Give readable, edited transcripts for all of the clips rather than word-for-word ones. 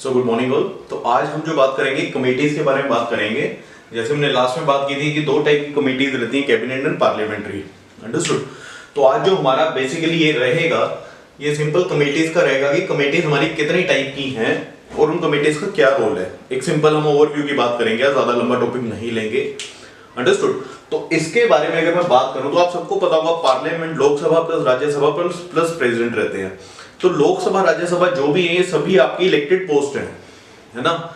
So good morning all. तो आज हम जो बात करेंगे कमेटीज के बारे में बात करेंगे। जैसे हमने लास्ट में बात की थी कि दो टाइप की कमेटीज रहती हैं, कैबिनेट एंड पार्लियामेंट्री। अंडरस्टूड। तो आज जो हमारा बेसिकली ये रहेगा, ये सिंपल कमेटीज का रहेगा कि कमेटीज हमारी कितनी टाइप की हैं और उन कमेटीज का क्या रोल है। एक सिंपल हम ओवरव्यू की बात करेंगे, ज्यादा लंबा टॉपिक नहीं लेंगे। अंडरस्टूड। तो इसके बारे में अगर मैं बात करूं तो आप सबको पता होगा parliament Lok Sabha plus Rajya Sabha plus president रहते हैं। तो लोकसभा राज्यसभा जो भी है ये सभी आपकी इलेक्टेड पोस्ट है ना।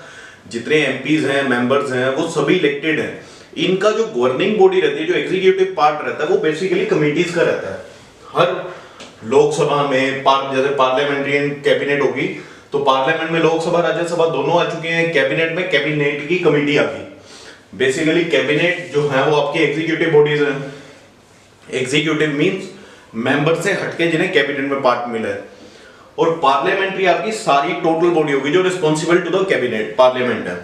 जितने एमपीज हैं, मेंबर्स हैं, वो सभी इलेक्टेड हैं। इनका जो गवर्निंग बॉडी रहती है, जो एग्जीक्यूटिव पार्ट रहता है, वो बेसिकली कमेटीज का रहता है। हर लोकसभा में जैसे पार्लियामेंट्री कैबिनेट होगी तो पार्लियामेंट में लोकसभा राज्यसभा दोनों आ चुके हैं, कैबिनेट में कैबिनेट की कमेटी आ गई। बेसिकली कैबिनेट जो है वो आपकी एग्जीक्यूटिव बॉडीज हैं। एग्जीक्यूटिव मींस मेंबर से हटके जिन्हें कैबिनेट में पार्ट मिला है। और पार्लियामेंट्री आपकी सारी टोटल बॉडी होगी जो responsible to the cabinet, parliament है।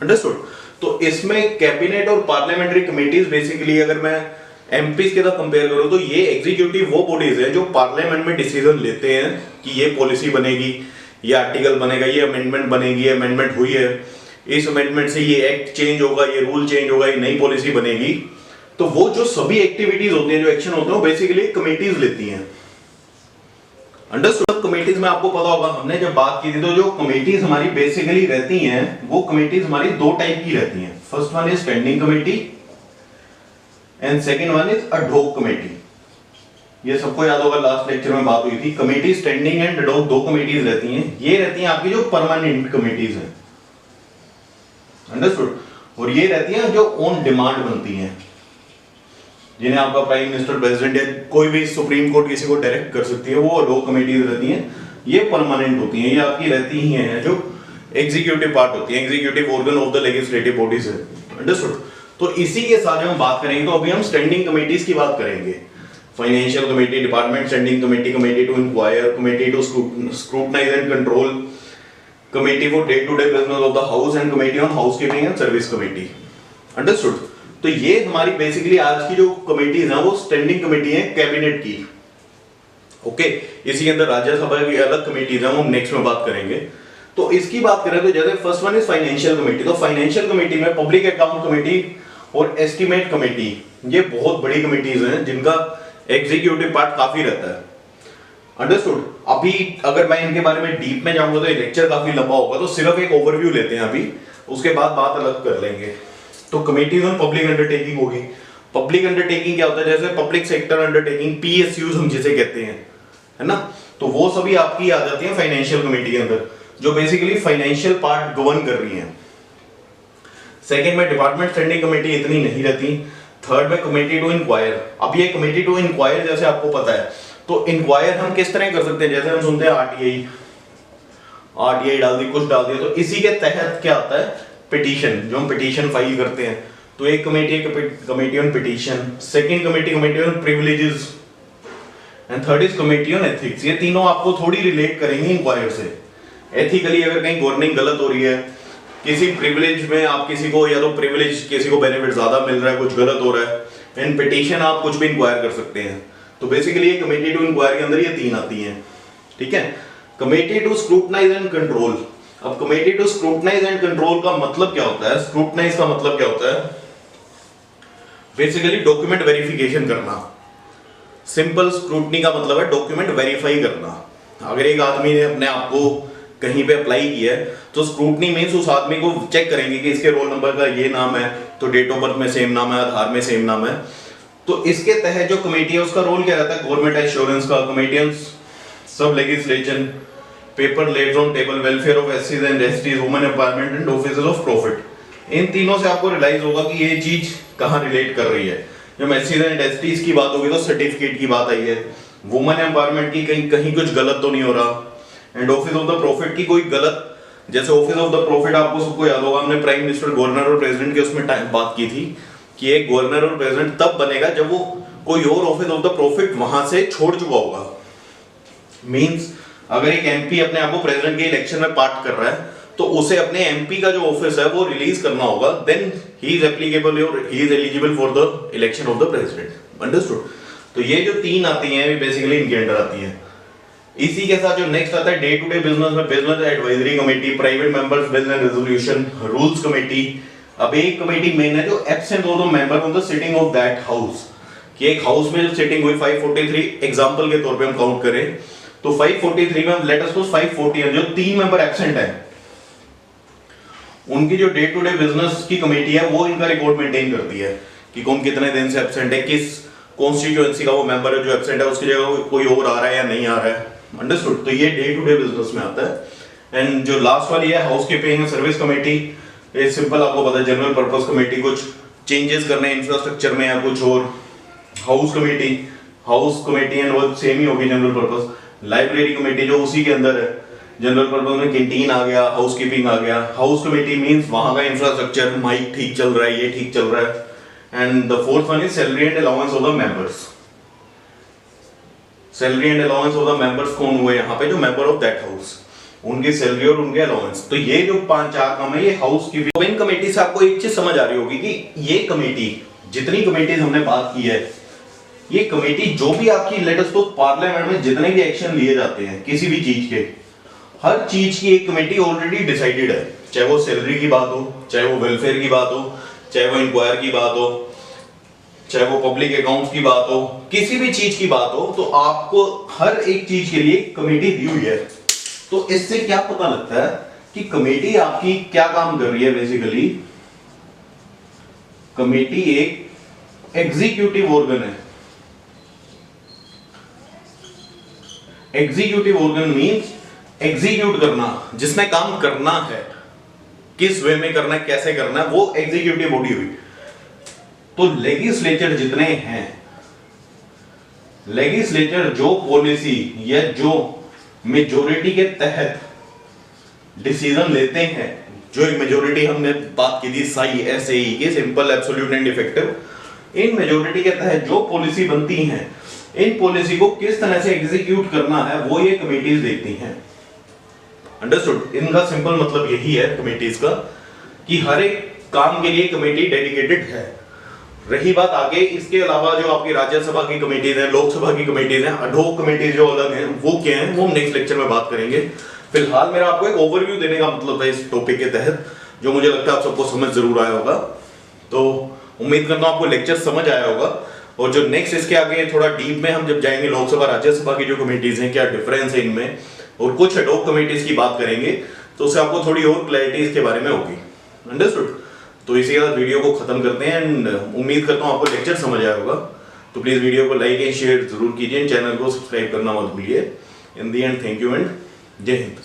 अंडरस्टूड। तो इसमें कैबिनेट और पार्लियामेंट्री कमेटीज बेसिकली अगर मैं एमपीज के साथ कंपेयर करूं तो ये एग्जीक्यूटिव वो बॉडीज हैं जो पार्लियामेंट में डिसीजन लेते हैं कि ये पॉलिसी बनेगी, ये आर्टिकल बनेगा, ये अमेंडमेंट बनेगी, अमेंडमेंट हुई है, इस अमेंडमेंट से ये एक्ट चेंज होगा, ये रूल चेंज होगा, ये नई पॉलिसी बनेगी। तो वो जो सभी एक्टिविटीज होती हैं, जो एक्शन होते हैं, वो बेसिकली कमेटीज लेती हैं। अंडरस्टूड। कमेटीज में आपको पता होगा, हमने जब बात की थी तो जो कमेटीज हमारी बेसिकली रहती हैं वो कमेटीज हमारी दो टाइप की रहती हैं। First one is standing committee and second one is ad hoc committee. ये सबको याद होगा, लास्ट लेक्चर में बात हुई थी। Committee standing and ad hoc दो कमेटीज रहती हैं। ये रहती हैं आपकी जो परमानेंट कमेटीज हैं। अंडरस्टूड। और ये रहती हैं जो ऑन डिमांड बनती हैं, जिन्हें आपका प्राइम मिनिस्टर, प्रेसिडेंट या कोई भी सुप्रीम कोर्ट किसी को डायरेक्ट कर सकती है, वो दो कमेटीज रहती हैं। ये परमानेंट होती हैं, ये आपकी रहती ही हैं जो एग्जीक्यूटिव पार्ट होती है, executive organ of the legislative bodies है। अंडरस्टूड। तो इसी के साथ हम बात करेंगे। तो अभी हम स्टैंडिंग कमेटीज की बात करेंगे। Financial committee, department standing committee, committee to inquire, committee to scrutinize and control, committee for day to day business of the house and committee on housekeeping and service committee. Understood. तो ये हमारी basically आज की जो committees हैं वो standing committee है cabinet की। ओके। इसी के अंदर राज्यसभा की अलग कमेटीज हैं, हम नेक्स्ट में बात करेंगे। तो इसकी बात करें तो जैसे first one is financial committee. तो फाइनेंशियल कमेटी में पब्लिक अकाउंट कमेटी और एस्टिमेट कमेटी, ये बहुत बड़ी कमेटीज हैं जिनका एग्जीक्यूटिव पार्ट काफी रहता है। अंडरस्टूड। अभी अगर मैं इनके बारे में डीप में जाऊंगा तो ये लेक्चर काफी लंबा होगा, तो सिर्फ एक ओवरव्यू लेते हैं अभी, उसके बाद बात अलग कर लेंगे। तो कमेटीज ऑन पब्लिक अंडरटेकिंग होगी। पब्लिक अंडरटेकिंग क्या होता है? जैसे पब्लिक सेक्टर अंडरटेकिंग, पीएसयूज हम जिसे कहते हैं, है ना। तो वो सभी आपकी आ जाती है फाइनेंशियल कमेटी के अंदर, जो बेसिकली फाइनेंशियल पार्ट गवर्न कर रही है। सेकंड में डिपार्टमेंट स्टैंडिंग कमेटी इतनी नहीं रहती। थर्ड में कमेटी टू इंक्वायर। अब ये कमेटी टू इंक्वायर जैसे आपको पता है, तो इंक्वायर हम किस तरह कर सकते हैं? जैसे हम सुनते हैं आरटीआई डाल दी, कुछ डाल दिया, तो इसी के तहत क्या आता है? पिटीशन, जो हम पिटीशन फाइल करते हैं। तो एक कमेटी है committee on petition, second committee on privileges and third is committee on ethics. ये तीनों आपको थोड़ी रिलेट करेंगे इंक्वायर से। एथिकली अगर कहीं गवर्निंग गलत हो रही है, किसी प्रिविलेज में आप किसी को, या तो प्रिविलेज किसी को बेनिफिट ज्यादा मिल रहा है, कुछ गलत हो रहा है, इन पिटीशन आप कुछ भी इंक्वायर कर सकते हैं। तो बेसिकली ये कमेटी टू इंक्वायर के अंदर ये तीन आती हैं। ठीक है। Committee to scrutinize and control. अब committee to scrutinize and control का मतलब क्या होता है? स्क्रूटनाइज का मतलब क्या होता है? बेसिकली डॉक्यूमेंट वेरिफिकेशन करना। सिंपल स्क्रूटनी का मतलब है डॉक्यूमेंट वेरीफाई करना। अगर एक आदमी ने अपने आप को कहीं पे अप्लाई किया है तो स्क्रूटनी मींस उस आदमी को चेक करेंगे कि इसके रोल नंबर का ये नाम है, तो डेट ऑफ बर्थ में सेम नाम है, आधार में सेम नाम है। तो इसके तहत जो कमेटी है उसका रोल क्या रहता है? गवर्नमेंट एश्योरेंस का, committee on sub legislation, paper laid on table, welfare of एससीज and STs, women empowerment and officers of profit. इन तीनों से आपको रियलाइज होगा कि ये चीज कहां रिलेट कर रही है। जब एससीज एंड एसटीज की बात होगी तो सर्टिफिकेट की बात आई है। वुमेन एम्पावरमेंट की कहीं कुछ गलत तो नहीं हो रहा, and office of the profit की कोई गलत, जैसे ऑफिस ऑफ द प्रॉफिट आपको सबको याद होगा, हमने प्राइम मिनिस्टर, गवर्नर और प्रेसिडेंट के उसमें बात की थी कि एक गवर्नर और प्रेसिडेंट तब बनेगा जब वो कोई और ऑफिस ऑफ द प्रॉफिट वहां से छोड़ चुका होगा। मींस अगर एक एमपी अपने आप को प्रेसिडेंट के इलेक्शन में पार्ट कर रहा है तो उसे अपने एमपी का जो ऑफिस है वो रिलीज करना होगा, देन ही इज एप्लीकेबल और he is eligible for the election of the president. Understood. तो ये जो तीन आती हैं बेसिकली इनके अंडर आती हैं। इसी के साथ जो नेक्स्ट आता है डे टू डे बिजनेस में, business advisory committee, private members business resolution, rules committee. अब एक कमेटी मेन है जो एब्सेंट हो the member on the sitting of that house, कि एक हाउस में जो सिटिंग हुई 543 एग्जांपल के तौर पे हम काउंट करें तो 543 में लेट अस सपोज 540 है, जो 3 मेंबर एब्सेंट है उनकी जो डे टू डे बिजनेस की कमेटी है वो इनका रिकॉर्ड मेंटेन करती है कि कौन कितने दिन से एब्सेंट है, किस कॉन्स्टिट्यूएंसी का वो मेंबर है जो एब्सेंट है, उसकी जगह कोई और आ रहा है या नहीं आ रहा है। अंडरस्टूड? तो ये डे टू डे बिजनेस में आता है। एंड जो लास्ट वाली है हाउस कीपिंग सर्विस कमेटी, ये सिंपल आपको पता है जनरल पर्पस कमेटी, कुछ चेंजेस करने हैं इंफ्रास्ट्रक्चर में या कुछ और। हाउस कमेटी एंड वो सेम ही होगी जनरल पर्पस। लाइब्रेरी कमेटी जो उसी के अंदर है, जनरल पर्पस में कैंटीन आ गया, हाउस कीपिंग आ गया। हाउस कमेटी मींस वहां का इंफ्रास्ट्रक्चर, माइक ठीक चल रहा है, ये ठीक चल रहा है। And the fourth one is salary and allowance of the members. Salary and allowance of the members कौन हुए यहाँ पे, जो मेंबर ऑफ दैट हाउस, उनकी सैलरी और उनके अलाउंस। तो ये जो 5-4 काम है ये हाउस कीपिंग। इन कमेटी से आपको एक चीज समझ आ रही होगी कि ये कमेटी, जितनी कमेटीज हमने बात की है, ये कमेटी जो भी आपकी लेटेस्ट तो पार्लियामेंट में जितने भी एक्शन लिए जाते हैं किसी भी चीज के, हर चीज की एक कमेटी ऑलरेडी डिसाइडेड है। चाहे वो सैलरी की बात हो, चाहे वो वेलफेयर की बात हो, चाहे वो इंक्वायर की बात हो, चाहे वो पब्लिक अकाउंट्स की बात हो, किसी भी चीज की बात हो, तो आपको हर एक चीज के लिए कमेटी दी हुई है। तो इससे क्या पता लगता है कि कमेटी आपकी क्या काम कर रही है। बेसिकली कमेटी एक एग्जीक्यूटिव ऑर्गन है। एग्जीक्यूटिव ऑर्गन मींस एग्जीक्यूट करना, जिसने काम करना है, किस वे में करना है, कैसे करना है, वो एग्जीक्यूटिव बॉडी हुई। तो लेजिस्लेचर जितने हैं, लेजिस्लेचर जो पॉलिसी या जो मेजोरिटी के तहत डिसीजन लेते हैं, जो एक मेजोरिटी हमने बात की थी साई एसए की, simple absolute and effective, in majority के तहत जो पॉलिसी बनती हैं, इन पॉलिसी को किस तरह से एग्जीक्यूट करना है वो ये कमेटीज देखती हैं। अंडरस्टूड? इनका सिंपल मतलब यही है कमेटीज का कि हर एक काम के लिए कमेटी डेडिकेटेड है। रही बात आगे इसके अलावा जो आपकी राज्यसभा की कमेटीज हैं, लोकसभा की कमेटीज हैं, अडोक कमेटीज जो अलग हैं, वो क्या हैं, वो हम नेक्स्ट लेक्चर में बात करेंगे। फिलहाल मेरा आपको एक ओवरव्यू देने का मतलब था इस टॉपिक के तहत, जो मुझे लगता है आप सबको समझ जरूर आया होगा। तो उम्मीद करता हूं आपको लेक्चर समझ आया होगा। और जो नेक्स्ट इसके आगे थोड़ा डीप में हम जब जाएंगे, लोकसभा राज्यसभा की जो कमेटीज हैं, क्या डिफरेंस है इनमें, और कुछ एडोक कमेटीज की बात करेंगे, तो उससे आपको थोड़ी और क्लैरिटी इसके बारे में होगी। अंडरस्टूड? तो इसी के साथ वीडियो को खत्म करते हैं एंड उम्मीद करता हूं आपको लेक्चर समझ आया होगा। तो प्लीज वीडियो को लाइक एंड शेयर जरूर कीजिए, चैनल को सब्सक्राइब करना मत भूलिए। इन दी एंड थैंक यू एंड जय हिंद।